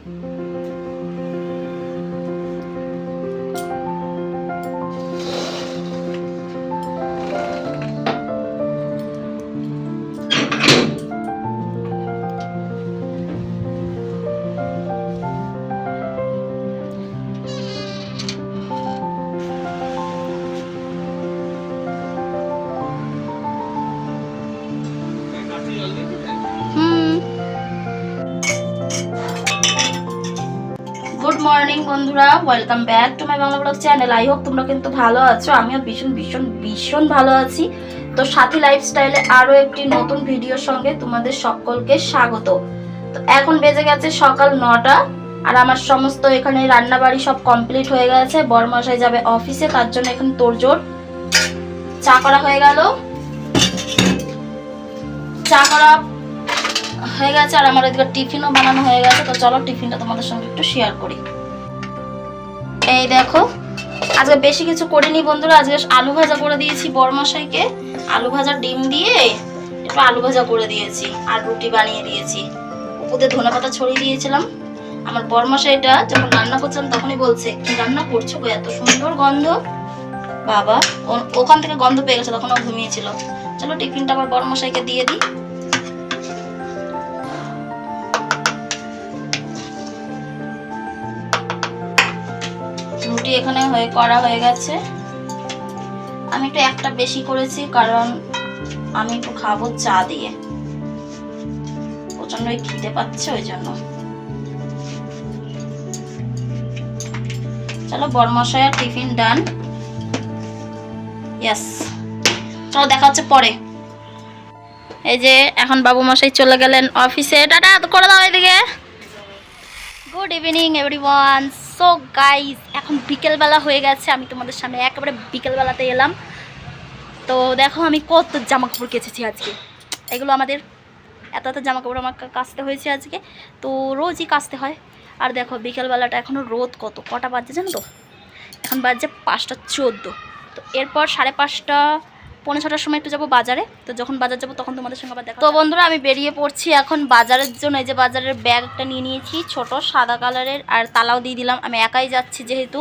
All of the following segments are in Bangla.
গুড মর্নিং বন্ধুরা, welcome back to my Bangla blog channel. I hope তোমরা কিন্তু ভালো আছো। আমিও ভীষণ ভীষণ ভীষণ ভালো আছি। তো সাথী লাইফস্টাইলে আরও একটি নতুন ভিডিওর সঙ্গে তোমাদের সকলকে স্বাগত। তো এখন বেজে গেছে সকাল 9টা, আর আমার সমস্ত এখানে রান্নাবাড়ি সব কমপ্লিট হয়ে গেছে। বরমশাই যাবে অফিসে, তার জন্য এখানে তোড়জোড়। চা করা হয়ে গেল, চা করা হয়ে গেছে, আর আমার এদিকে টিফিনও বানানো হয়ে গেছে। তো চলো টিফিনটা তোমাদের সঙ্গে একটু শেয়ার করি। এই দেখো, আজকে বেশি কিছু করিনি বন্ধুরা। আজকে আলু ভাজা করে দিয়েছি বরমশাইকে। আলু ভাজা ডিম দিয়ে একটু আলু ভাজা করে দিয়েছি, আর রুটি বানিয়ে দিয়েছি। উপরে ধনেপাতা ছড়িয়ে দিয়েছিলাম। আমার বরমশাইটা যখন রান্না করছিলাম তখনই বলছে, কি রান্না করছো গো, এত সুন্দর গন্ধ। বাবা ওখান থেকে গন্ধ পেয়ে গেছে, তখন ও ঘুমিয়েছিল। চলো টিফিনটা আবার বরমশাইকে দিয়ে দিই। রুটি এখানে করা হয়ে গেছে। আমি একটু একটা বেশি করেছি, কারণ আমি একটু খাবো চা দিয়ে। প্রচন্ড খিদে পাচ্ছে, ওই জন্য। চলো বরমশাইয়ের টিফিন ডান। ইয়েস, চলো দেখা হচ্ছে পরে। এই যে এখন বাবু মশাই চলে গেলেন অফিসে। টাটা করে দাও এদিকে। Good evening everyone. So guys, এখন বিকেলবেলা হয়ে গেছে। আমি তোমাদের সামনে একেবারে বিকেলবেলাতে এলাম। তো দেখো আমি কত জামা কাপড় কেচেছি আজকে। এগুলো আমাদের এত এত জামা কাপড় আমার কাচতে হয়েছে আজকে। তো রোজই কাচতে হয়। আর দেখো বিকেলবেলাটা এখনও রোদ কটা বাজছে জানো তো? এখন বাজছে 5:14। তো এরপর 5:30 পৌনে 6টার সময় একটু যাবো বাজারে। তো যখন বাজার যাবো তখন তোমাদের সঙ্গে আবার দেখা। তো বন্ধুরা আমি বেরিয়ে পড়ছি এখন বাজারের জন্য। এই যে বাজারের ব্যাগটা নিয়ে নিয়েছি, ছোট সাদা কালারের, আর তালাও দিয়ে দিলাম। আমি একাই যাচ্ছি যেহেতু,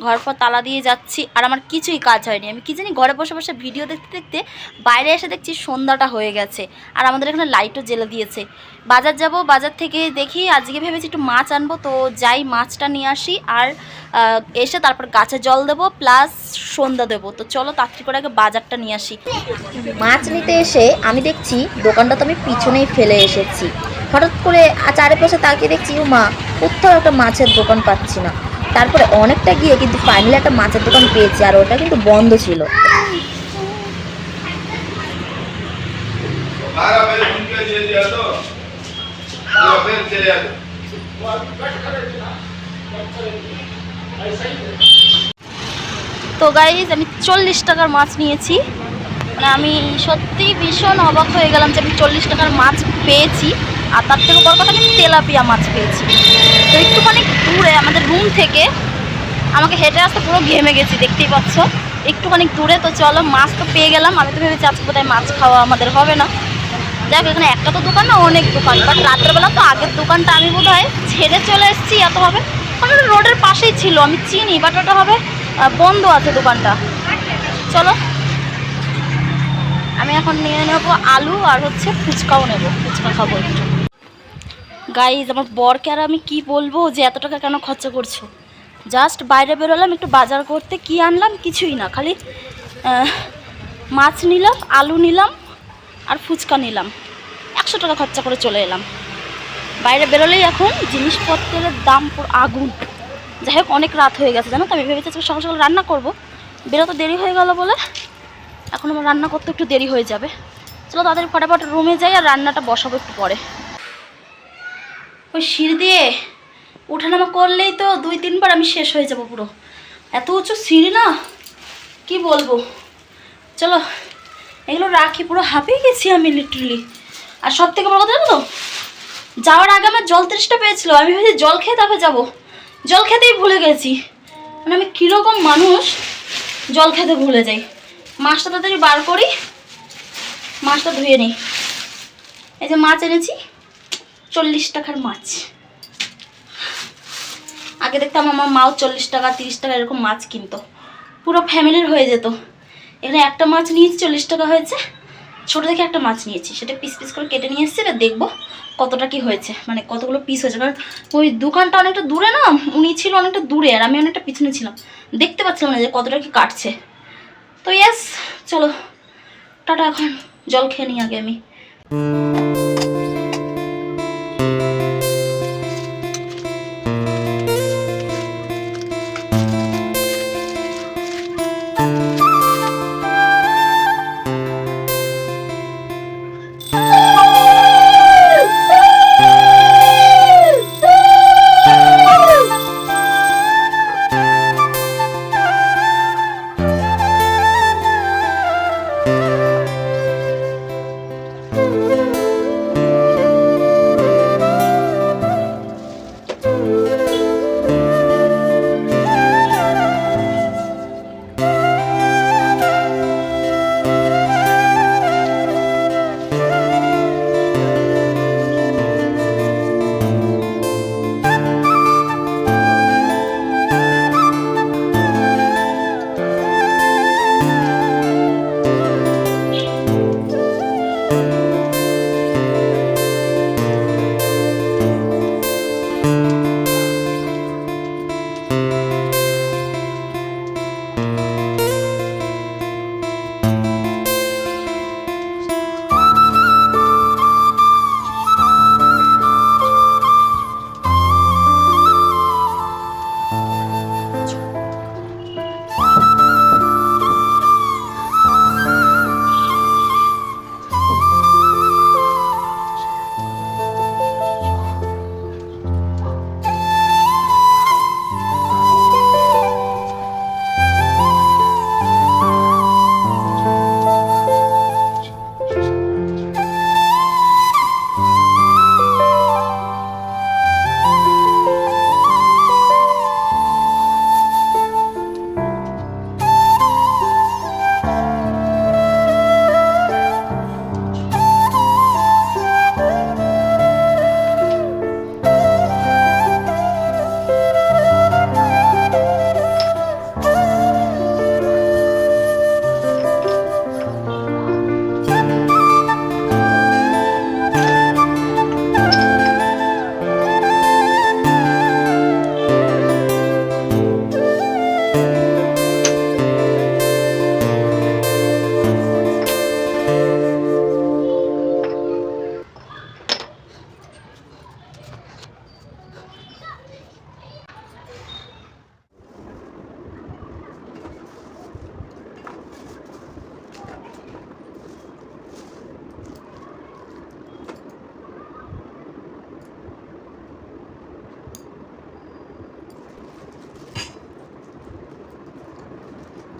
ঘর পর তালা দিয়ে যাচ্ছি। আর আমার কিছুই কাজ হয়নি। আমি কি জানি, ঘরে বসে বসে ভিডিও দেখতে দেখতে বাইরে এসে দেখছি সন্ধ্যাটা হয়ে গেছে, আর আমাদের এখানে লাইটও জ্বেলে দিয়েছে। বাজার যাব, বাজার থেকে দেখি আজকে ভেবেছি একটু মাছ আনবো। তো যাই মাছটা নিয়ে আসি, আর এসে তারপর গাছে জল দেবো প্লাস সন্ধ্যা দেবো। তো চলো তাড়াতাড়ি করে আগে বাজারটা নিয়ে আসি। মাছ নিতে এসে আমি দেখছি দোকানটা তো আমি পিছনেই ফেলে এসেছি। হঠাৎ করে চারিপাশে তাকিয়ে দেখছি মা, কোথাও একটা মাছের দোকান পাচ্ছি না। তারপরে অনেকটা গিয়ে কিন্তু ফাইনালি একটা মাছের দোকান পেয়েছি, আর ওটা কিন্তু বন্ধ ছিল। তো গাইজ আমি 40 টাকার মাছ নিয়েছি। মানে আমি সত্যি ভীষণ অবাক হয়ে গেলাম যে আমি 40 টাকার মাছ পেয়েছি। আর তার থেকে বড় কথা, আমি তেলাপিয়া মাছ পেয়েছি। তো একটুখানি দূরে আমাদের রুম থেকে আমাকে হেঁটে আসতে পুরো ঘেমে গেছি, দেখতেই পাচ্ছ। একটুখানি দূরে। তো চলো মাছ তো পেয়ে গেলাম। আমি তো ভেবেছি আজকে বোধহয় মাছ খাওয়া আমাদের হবে না। যাক, এখানে একটা তো দোকান না, অনেক দোকান। বাট রাত্রেবেলা তো আগের দোকানটা আমি বোধহয় ছেড়ে চলে এসেছি, এত হবে। কারণ রোডের পাশেই ছিল, আমি চিনি, বাট ওটা হবে বন্ধ আছে দোকানটা। চলো আমি এখন নিয়ে নেবো আলু, আর হচ্ছে ফুচকাও নেবো, ফুচকা খাবো একটু। গাইজ আমার বরকে আর আমি কি বলবো যে এত টাকা কেন খরচা করছো। জাস্ট বাইরে বেরোলাম একটু বাজার করতে, কি আনলাম কিছুই না, খালি মাছ নিলাম, আলু নিলাম, আর ফুচকা নিলাম। 100 টাকা খরচা করে চলে এলাম। বাইরে বেরোলেই এখন জিনিসপত্রের দাম পুরো আগুন। যাই হোক, অনেক রাত হয়ে গেছে জানো তো। আমি ভেবেছি সকাল সকাল রান্না করবো, বেরোতে দেরি হয়ে গেল বলে এখন আমার রান্না করতে একটু দেরি হয়ে যাবে। চলো তাদের ফটাফট রুমে যাই, আর রান্নাটা বসাবো একটু পরে। ওই সিঁড়ি দিয়ে উঠানামা করলেই তো 2-3 বার আমি শেষ হয়ে যাব পুরো। এত উঁচু সিঁড়ি না, কি বলবো। চলো এগুলো রাখি, পুরো হাঁপিয়ে গেছি আমি লিটারালি। আর সব থেকে বড় কথা জানো তো, যাওয়ার আগে আমার জল তেষ্টা পেয়েছিল। আমি ভেবেছি জল খেয়ে তারপরে যাবো, জল খেতেই ভুলে গেছি। মানে আমি কীরকম মানুষ, জল খেতে ভুলে যাই। মাছটা তাড়াতাড়ি বার করি, মাছটা ধুয়ে নিই। এই যে মাছ এনেছি, 40 টাকার মাছ। আগে দেখতাম আমার মাও 40 টাকা 30 টাকা এরকম মাছ কিনতো, পুরো ফ্যামিলির হয়ে যেত। এখানে একটা মাছ নিয়েছি 40 টাকা হয়েছে, ছোটো দেখে একটা মাছ নিয়েছি, সেটা পিস পিস করে কেটে নিয়ে এসেছি। এবার দেখবো কতটা কি হয়েছে, মানে কতগুলো পিস হয়েছে, কারণ ওই দোকানটা অনেকটা দূরে না, উনি ছিল অনেকটা দূরে আর আমি অনেকটা পিছনে ছিলাম, দেখতে পাচ্ছিলাম না যে কতটা কি কাটছে। তো ইয়েস, চলো টাটা, এখন জল খেয়ে নিই আগে আমি।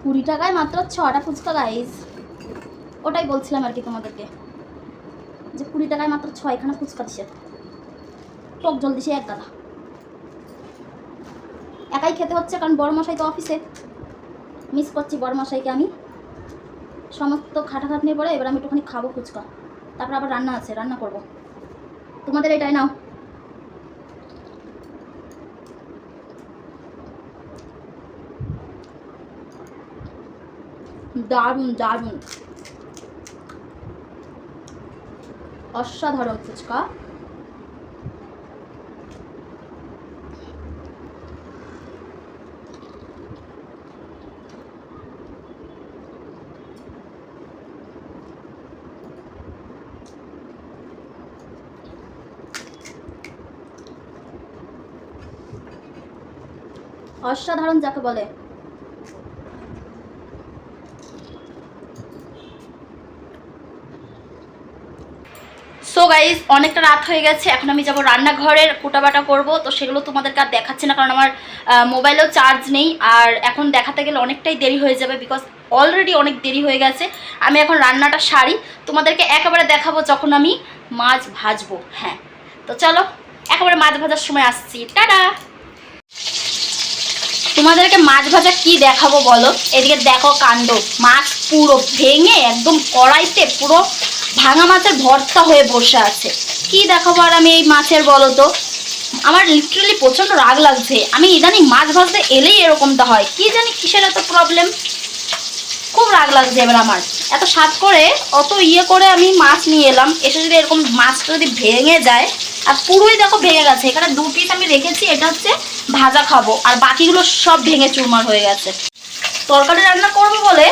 কুড়ি টাকায় মাত্র 6টা ফুচকা গাইস, ওটাই বলছিলাম আর কি তোমাদেরকে, যে 20 টাকায় মাত্র 6খানা ফুচকা দিছে, টক জল দিছে এক গাদা। একাই খেতে হচ্ছে কারণ বড় মশাই তো অফিসে, মিস করছি বড় মশাইকে আমি। সমস্ত খাটাখাটনির পরে এবার আমি একটুখানি খাবো ফুচকা, তারপর আবার রান্না আছে, রান্না করব। তোমাদের এটাই নাও। দারুণ দারুণ, অসাধারণ ফুচকা। অসাধারণ যাকে বলে। সো গাইজ, অনেকটা রাত হয়ে গেছে, এখন আমি যাব রান্নাঘরের কুটাবাটা করব। তো সেগুলো তোমাদেরকে আর দেখাচ্ছি না, কারণ আমার মোবাইলেও চার্জ নেই, আর এখন দেখাতে গেলে অনেকটাই দেরি হয়ে যাবে, বিকজ অলরেডি অনেক দেরি হয়ে গেছে। আমি এখন রান্নাটা সারি, তোমাদেরকে একেবারে দেখাবো যখন আমি মাছ ভাজবো। হ্যাঁ, তো চলো একেবারে মাছ ভাজার সময় আসছি, টাটা। তোমাদেরকে মাছ ভাজা কি দেখাবো বলো, এদিকে দেখো কাণ্ড, মাছ পুরো ভেঙে একদম কড়াইতে পুরো ভাঙা মাছের ভর্তা হয়ে বসে আছে। কি দেখাবো আর আমি এই মাছের বলো তো, আমার লিটারালি প্রচণ্ড রাগ লাগছে। আমি ইদানিং মাছ ভাজতে এলেই এরকমটা হয়, কি জানি কিসের এত প্রবলেম, খুব রাগ লাগছে এবার আমার। এত স্বাদ করে অত করে আমি মাছ নিয়ে এলাম, এসে যদি এরকম মাছটা যদি ভেঙে যায়, আর পুরোই দেখো ভেঙে গেছে। এখানে 2 পিস আমি রেখেছি, এটা হচ্ছে ভাজা খাবো, আর বাকিগুলো সব ভেঙে চুরমার হয়ে গেছে। তরকারি রান্না করবো বলে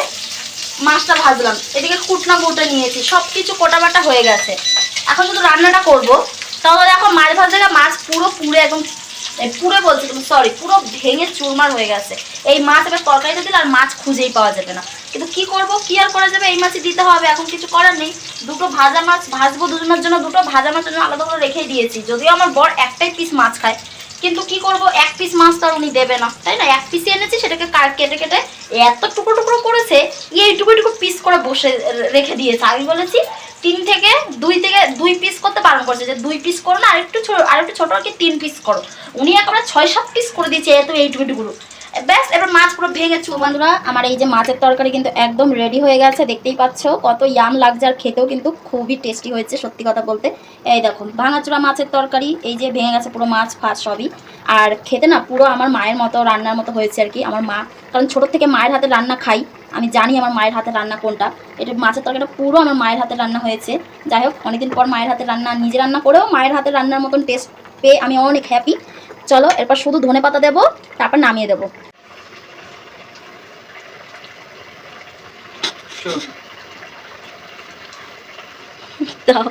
মাছটা ভাজলাম, এদিকে কুটনা কুটে নিয়েছি, সব কিছু কোটাবাটা হয়ে গেছে। এখন শুধু রান্নাটা করবো। তাহলে এখন মাছ ভাজা মাছ পুরো পুড়ে একদম পুরো বলছি তুমি সরি, পুরো ভেঙে চুরমার হয়ে গেছে। এই মাছ এবার তরকারিতে দিলে আর মাছ খুঁজেই পাওয়া যাবে না। কিন্তু কি করব, কি আর করা যাবে, এই মাছই দিতে হবে, এখন কিছু করার নেই। 2টো ভাজা মাছ ভাজবো দুজনের জন্য, 2টো ভাজা মাছের জন্য আলাদা করে রেখেই দিয়েছি। যদিও আমার বর একটাই পিস মাছ খায়, কিন্তু কি করব, 1 পিস মাছ তো আর উনি দেবে না, তাই না? 1 পিসই এনেছি, সেটাকে কেটে কেটে এত টুকরো টুকরো করেছে, এইটুকু পিস করে বসে রেখে দিয়েছে। আমি বলেছি 2 পিস করতে বারণ করছে, যে 2 পিস করো না, আরেকটু ছোট আর কি 3 পিস করো। উনি একেবারে 6-7 পিস করে দিয়েছে, এত এইটুকুগুলো। ব্যাস, এবার মাছ পুরো ভেঙে বন্ধুরা, আমার এই যে মাছের তরকারি কিন্তু একদম রেডি হয়ে গেছে। দেখতেই পাচ্ছ কত ইয়াম লাগছে, আর খেতেও কিন্তু খুবই টেস্টি হয়েছে সত্যি কথা বলতে। এই দেখুন ভাঙাচোরা মাছের তরকারি, এই যে ভেঙে গেছে পুরো মাছ ফাছ সবই। আর খেতে না পুরো আমার মায়ের মতো, রান্নার মতো হয়েছে আর কি। আমার মা, কারণ ছোটোর থেকে মায়ের হাতে রান্না খাই, আমি জানি আমার মায়ের হাতে রান্না কোনটা। এটা মাছের তরকারিটা পুরো আমার মায়ের হাতে রান্না হয়েছে। যাই হোক, অনেকদিন পর মায়ের হাতে রান্না, নিজে রান্না করেও মায়ের হাতে রান্নার মতন টেস্ট পেয়ে আমি অনেক হ্যাপি। চলো এরপর শুধু ধনেপাতা দেবো, তারপর নামিয়ে দেবো। দাও।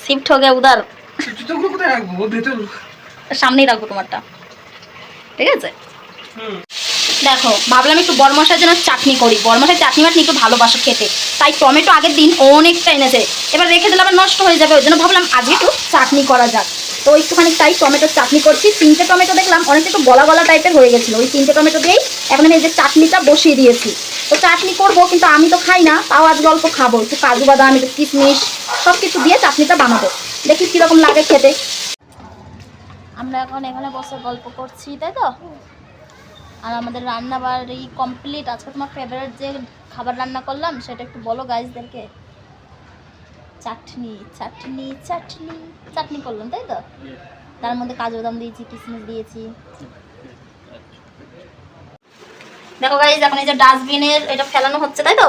শিফট हो गया उधर, সামনেই রাখবো তোমারটা, ঠিক আছে? দেখো ভাবলাম একটু বরমশার জন্য চাটনি করি, বরমশাই চাটনি মাটনি একটু ভালোবাসো খেতে, তাই টমেটো আগের দিন অনেকটা এনেছে, এবার রেখে দিলে আবার নষ্ট হয়ে যাবে, ওই জন্য ভাবলাম আজকে একটু চাটনি করা যাক। তো একটুখানি তাই টমেটোর চাটনি করছি। 3টে টমেটো দেখলাম অনেকটা একটু গলা গলা টাইপের হয়ে গেছিলো, ওই 3টে টমেটো দিয়েই এখন আমি এই যে চাটনিটা বসিয়ে দিয়েছি। তো চাটনি করবো, কিন্তু আমি তো খাই না, তাও আজ অল্প খাবো, একটু কাজু বাদাম, একটু কিশমিশ সব কিছু দিয়ে চাটনিটা বানাবো, দেখি কীরকম লাগে খেতে। আমরা এখন এখানে বসে গল্প করছি, তাই তো? আর আমাদের রান্না বাড়ি কমপ্লিট। আজকে তোমার ফেভারিট যে খাবার রান্না করলাম সেটা একটু বলো গাইজদেরকে। চাটনি চাটনি চাটনি চাটনি করলাম, তাই তো? তার মধ্যে কাজু বাদাম দিয়েছি, কিশমিশ দিয়েছি। দেখো গাইজ, এখন এই যে ডাস্টবিনের এটা ফেলানো হচ্ছে, তাই তো?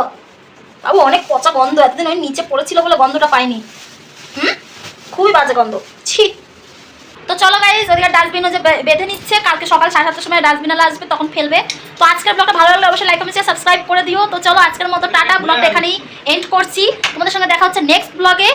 বাবু অনেক পচা গন্ধ, এতদিন ওই নিচে পড়েছিল বলে গন্ধটা পাইনি। খুবই বাজে গন্ধ, ছি। তো চলো গাইজ, ওদিকে ডাস্টবিন যে বেঁধে নিচ্ছে, কালকে সকাল 7:30টার সময় ডাস্টবিনালা আসবে, তখন ফেলবে। তো আজকের ব্লগটা ভালো লাগলে অবশ্যই লাইক কমেন্ট সাবস্ক্রাইব করে দিও। তো চলো আজকের মতো টাটা, ব্লগটা এখানেই এন্ড করছি। তোমাদের সঙ্গে দেখা হচ্ছে নেক্সট ব্লগে।